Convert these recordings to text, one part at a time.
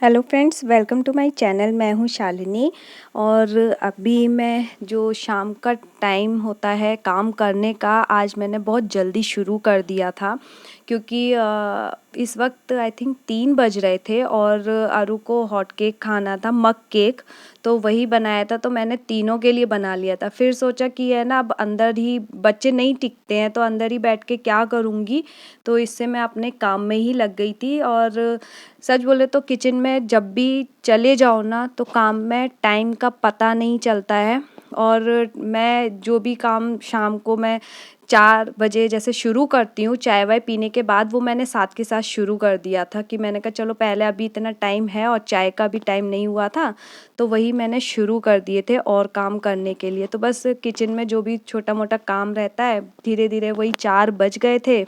Hello friends, welcome to my channel. मैं हूं शालिनी और अभी मैं जो शाम का टाइम होता है काम करने का, आज मैंने बहुत जल्दी शुरू कर दिया था क्योंकि इस वक्त आई थिंक 3 बज रहे थे और आरू को हॉट केक खाना था, मग केक। तो वही बनाया था, तो मैंने तीनों के लिए बना लिया था। फिर सोचा कि है ना, अब अंदर ही बच्चे नहीं टिकते हैं तो अंदर ही बैठ के क्या करूँगी, तो इससे मैं अपने काम में ही लग गई थी। और सच बोले तो किचन में जब भी चले जाओ ना, तो काम में टाइम का पता नहीं चलता है। और मैं जो भी काम शाम को मैं 4 बजे जैसे शुरू करती हूँ चाय वाय पीने के बाद, वो मैंने साथ के साथ शुरू कर दिया था कि मैंने कहा चलो पहले अभी इतना टाइम है और चाय का भी टाइम नहीं हुआ था, तो वही मैंने शुरू कर दिए थे और काम करने के लिए। तो बस किचन में जो भी छोटा मोटा काम रहता है, धीरे धीरे वही 4 बज गए थे,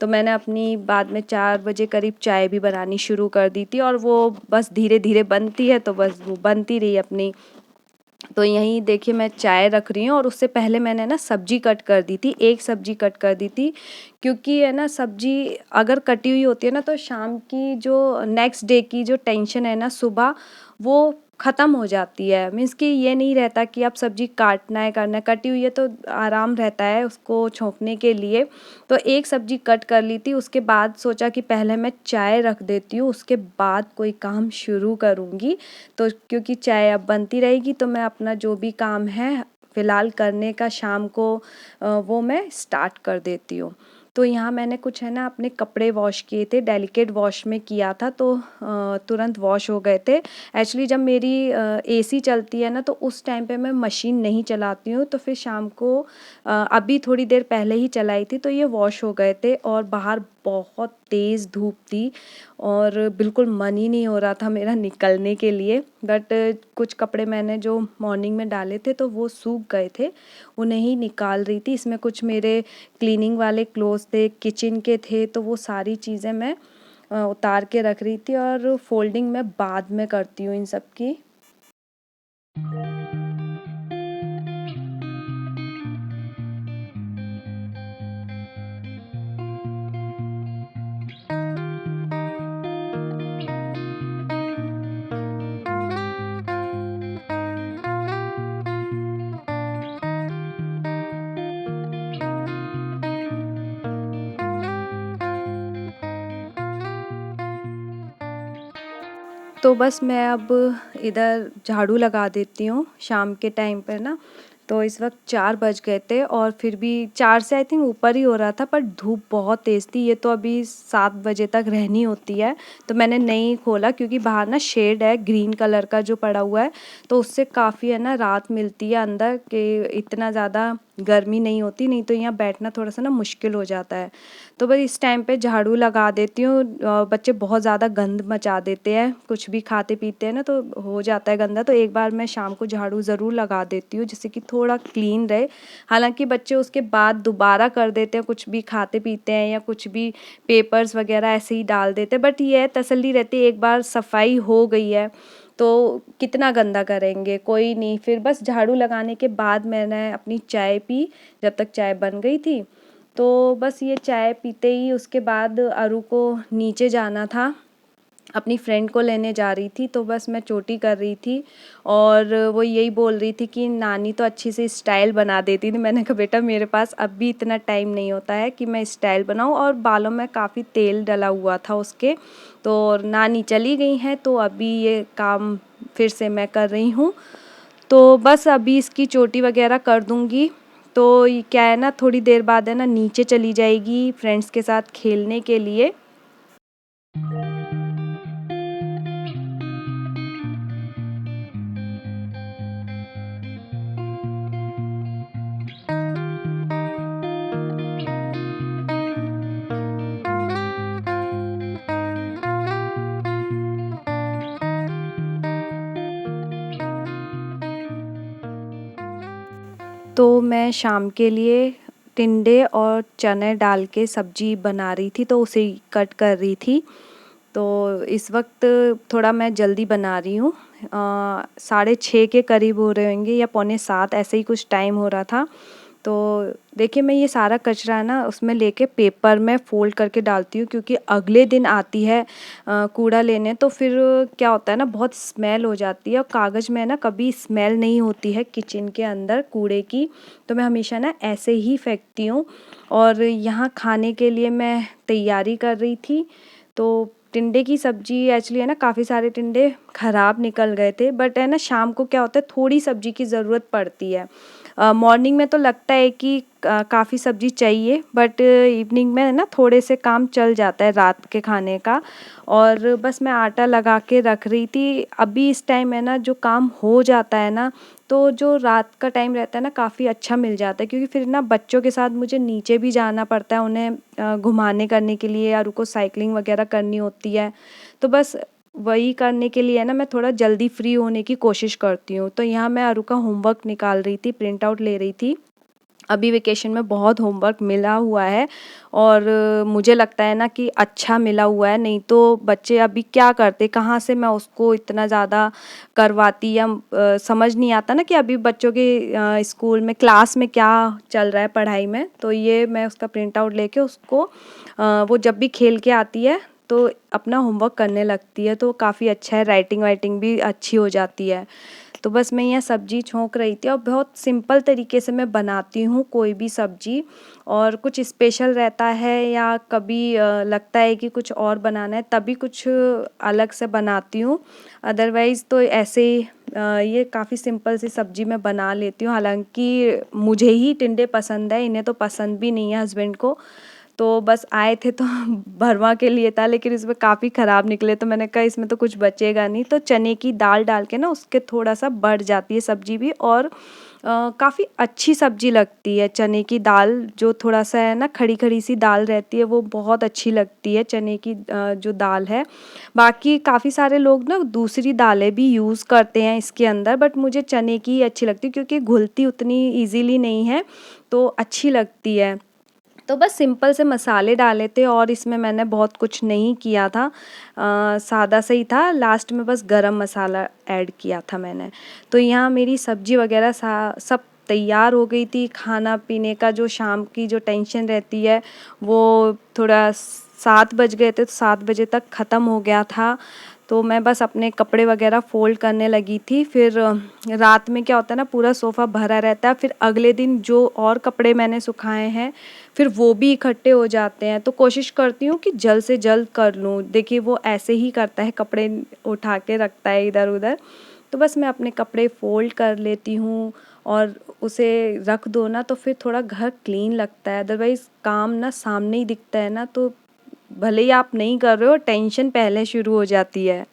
तो मैंने अपनी बाद में 4 बजे करीब चाय भी बनानी शुरू कर दी थी और वो बस धीरे धीरे बनती है, तो बस वो बनती रही अपनी। तो यहीं देखिए मैं चाय रख रही हूँ और उससे पहले मैंने ना सब्जी कट कर दी थी, एक सब्जी कट कर दी थी, क्योंकि है ना सब्जी अगर कटी हुई होती है ना, तो शाम की जो नेक्स्ट डे की जो टेंशन है ना सुबह, वो ख़त्म हो जाती है। मीन्स कि ये नहीं रहता कि आप सब्जी काटना है करना है, कटी हुई है तो आराम रहता है उसको छोंकने के लिए। तो एक सब्जी कट कर ली थी, उसके बाद सोचा कि पहले मैं चाय रख देती हूँ, उसके बाद कोई काम शुरू करूँगी। तो क्योंकि चाय अब बनती रहेगी, तो मैं अपना जो भी काम है फ़िलहाल करने का शाम को वो मैं स्टार्ट कर देती हूँ। तो यहाँ मैंने कुछ है ना अपने कपड़े वॉश किए थे, डेलिकेट वॉश में किया था, तो तुरंत वॉश हो गए थे। एक्चुअली जब मेरी एसी चलती है ना, तो उस टाइम पे मैं मशीन नहीं चलाती हूँ, तो फिर शाम को अभी थोड़ी देर पहले ही चलाई थी, तो ये वॉश हो गए थे। और बाहर बहुत तेज़ धूप थी और बिल्कुल मन ही नहीं हो रहा था मेरा निकलने के लिए, बट कुछ कपड़े मैंने जो मॉर्निंग में डाले थे तो वो सूख गए थे, उन्हें ही निकाल रही थी। इसमें कुछ मेरे क्लीनिंग वाले क्लोथ्स थे, किचन के थे, तो वो सारी चीज़ें मैं उतार के रख रही थी और फोल्डिंग मैं बाद में करती हूँ इन सब की। तो बस मैं अब इधर झाड़ू लगा देती हूँ शाम के टाइम पर ना। तो इस वक्त 4 बज गए थे और फिर भी 4 से आई थिंक ऊपर ही हो रहा था, पर धूप बहुत तेज़ थी। ये तो अभी 7 बजे तक रहनी होती है, तो मैंने नहीं खोला क्योंकि बाहर ना शेड है ग्रीन कलर का जो पड़ा हुआ है, तो उससे काफ़ी है ना राहत मिलती है अंदर, कि इतना ज़्यादा गर्मी नहीं होती, नहीं तो यहाँ बैठना थोड़ा सा ना मुश्किल हो जाता है। तो बस इस टाइम पे झाड़ू लगा देती हूँ। बच्चे बहुत ज़्यादा गंद मचा देते हैं, कुछ भी खाते पीते हैं ना तो हो जाता है गंदा, तो एक बार मैं शाम को झाड़ू ज़रूर लगा देती हूँ जिससे कि थोड़ा क्लीन रहे। हालांकि बच्चे उसके बाद दोबारा कर देते हैं, कुछ भी खाते पीते हैं या कुछ भी पेपर्स वगैरह ऐसे ही डाल देते हैं, बट ये है तसल्ली रहती है एक बार सफाई हो गई है तो कितना गंदा करेंगे, कोई नहीं। फिर बस झाड़ू लगाने के बाद मैंने अपनी चाय पी, जब तक चाय बन गई थी। तो बस ये चाय पीते ही उसके बाद अरू को नीचे जाना था, अपनी फ्रेंड को लेने जा रही थी, तो बस मैं चोटी कर रही थी और वो यही बोल रही थी कि नानी तो अच्छी से स्टाइल बना देती थी। मैंने कहा बेटा मेरे पास अब भी इतना टाइम नहीं होता है कि मैं स्टाइल बनाऊं, और बालों में काफ़ी तेल डला हुआ था उसके। तो नानी चली गई हैं, तो अभी ये काम फिर से मैं कर रही हूँ। तो बस अभी इसकी चोटी वगैरह कर दूँगी, तो ये क्या है ना थोड़ी देर बाद है ना नीचे चली जाएगी फ्रेंड्स के साथ खेलने के लिए। तो मैं शाम के लिए टिंडे और चने डाल के सब्जी बना रही थी, तो उसे कट कर रही थी। तो इस वक्त थोड़ा मैं जल्दी बना रही हूँ, 6:30 के करीब हो रहे होंगे या 6:45 ऐसे ही कुछ टाइम हो रहा था। तो देखिए मैं ये सारा कचरा ना उसमें लेके पेपर में फ़ोल्ड करके डालती हूँ, क्योंकि अगले दिन आती है कूड़ा लेने, तो फिर क्या होता है ना, बहुत स्मेल हो जाती है और कागज़ में ना कभी स्मेल नहीं होती है किचन के अंदर कूड़े की। तो मैं हमेशा ना ऐसे ही फेंकती हूँ। और यहाँ खाने के लिए मैं तैयारी कर रही थी, तो टिंडे की सब्ज़ी एक्चुअली है ना, काफ़ी सारे टिंडे ख़राब निकल गए थे, बट है ना शाम को क्या होता है, थोड़ी सब्ज़ी की ज़रूरत पड़ती है। मॉर्निंग में तो लगता है कि काफ़ी सब्ज़ी चाहिए, बट इवनिंग में ना थोड़े से काम चल जाता है रात के खाने का। और बस मैं आटा लगा के रख रही थी। अभी इस टाइम है ना जो काम हो जाता है ना, तो जो रात का टाइम रहता है ना काफ़ी अच्छा मिल जाता है, क्योंकि फिर ना बच्चों के साथ मुझे नीचे भी जाना पड़ता है, उन्हें घुमाने करने के लिए, या उनको साइकिलिंग वगैरह करनी होती है। तो बस वही करने के लिए है ना मैं थोड़ा जल्दी फ्री होने की कोशिश करती हूँ। तो यहाँ मैं अरू का होमवर्क निकाल रही थी, प्रिंट आउट ले रही थी। अभी वेकेशन में बहुत होमवर्क मिला हुआ है, और मुझे लगता है ना कि अच्छा मिला हुआ है, नहीं तो बच्चे अभी क्या करते, कहाँ से मैं उसको इतना ज़्यादा करवाती, या समझ नहीं आता ना कि अभी बच्चों के स्कूल में क्लास में क्या चल रहा है पढ़ाई में। तो ये मैं उसका प्रिंट आउट लेके उसको वो जब भी खेल के आती है तो अपना होमवर्क करने लगती है, तो काफ़ी अच्छा है, राइटिंग वाइटिंग भी अच्छी हो जाती है। तो बस मैं यहाँ सब्ज़ी छौंक रही थी, और बहुत सिंपल तरीके से मैं बनाती हूँ कोई भी सब्ज़ी। और कुछ स्पेशल रहता है या कभी लगता है कि कुछ और बनाना है, तभी कुछ अलग से बनाती हूँ। अदरवाइज़ तो ऐसे ही ये काफ़ी सिंपल सी सब्ज़ी मैं बना लेती हूँ। हालांकि मुझे ही टिंडे पसंद है, इन्हें तो पसंद भी नहीं है हस्बैंड को। तो बस आए थे तो भरवा के लिए था, लेकिन इसमें काफ़ी ख़राब निकले, तो मैंने कहा इसमें तो कुछ बचेगा नहीं। तो चने की दाल डाल के ना उसके थोड़ा सा बढ़ जाती है सब्ज़ी भी, और काफ़ी अच्छी सब्ज़ी लगती है। चने की दाल जो थोड़ा सा है ना खड़ी खड़ी सी दाल रहती है, वो बहुत अच्छी लगती है चने की जो दाल है। बाकी काफ़ी सारे लोग ना दूसरी दालें भी यूज़ करते हैं इसके अंदर, बट मुझे चने की ही अच्छी लगती है, क्योंकि घुलती उतनी ईज़िली नहीं है, तो अच्छी लगती है। तो बस सिंपल से मसाले डाले थे, और इसमें मैंने बहुत कुछ नहीं किया था, सादा सा ही था। लास्ट में बस गरम मसाला ऐड किया था मैंने। तो यहाँ मेरी सब्ज़ी वगैरह सब तैयार हो गई थी। खाना पीने का जो शाम की जो टेंशन रहती है, वो थोड़ा 7 बज गए थे, तो 7 बजे तक ख़त्म हो गया था। तो मैं बस अपने कपड़े वगैरह फ़ोल्ड करने लगी थी। फिर रात में क्या होता है ना, पूरा सोफ़ा भरा रहता है, फिर अगले दिन जो और कपड़े मैंने सुखाए हैं फिर वो भी इकट्ठे हो जाते हैं। तो कोशिश करती हूँ कि जल्द से जल्द कर लूँ। देखिए वो ऐसे ही करता है, कपड़े उठा के रखता है इधर उधर। तो बस मैं अपने कपड़े फ़ोल्ड कर लेती हूँ, और उसे रख दो ना तो फिर थोड़ा घर क्लीन लगता है। अदरवाइज़ काम ना सामने ही दिखता है ना, तो भले ही आप नहीं कर रहे हो, टेंशन पहले शुरू हो जाती है।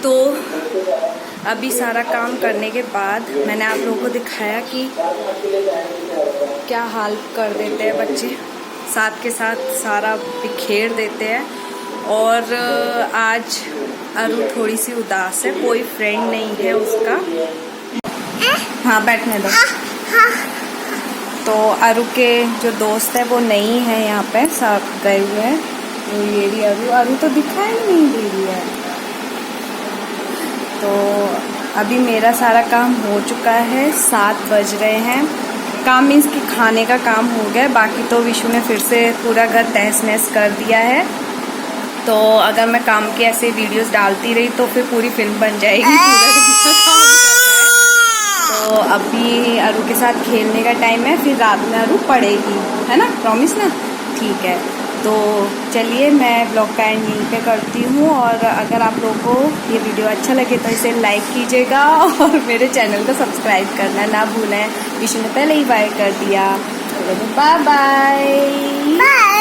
तो अभी सारा काम करने के बाद मैंने आप लोगों को दिखाया कि क्या हाल कर देते हैं बच्चे, साथ के साथ सारा बिखेर देते हैं। और आज अरू थोड़ी सी उदास है, कोई फ्रेंड नहीं है उसका। हाँ बैठने दो। तो अरू के जो दोस्त है वो नहीं है यहाँ पे, सब गए हुए हैं। तो ये भी अरू तो दिखाई नहीं दे रही है। तो अभी मेरा सारा काम हो चुका है, 7 बज रहे हैं। काम मीन्स कि खाने का काम हो गया, बाकी तो विशु ने फिर से पूरा घर तहस नहस कर दिया है। तो अगर मैं काम की ऐसे वीडियोस डालती रही तो फिर पूरी फिल्म बन जाएगी, पूरा दिन का काम करना है। तो अभी अरू के साथ खेलने का टाइम है, फिर रात में अरू पढ़ेगी, है ना, प्रॉमिस ना? ठीक है। तो चलिए मैं ब्लॉग का एंड यहीं पे करती हूँ, और अगर आप लोगों को ये वीडियो अच्छा लगे तो इसे लाइक कीजिएगा, और मेरे चैनल को सब्सक्राइब करना ना भूलें। विशु ने पहले ही बाय कर दिया। Bye bye. बाय।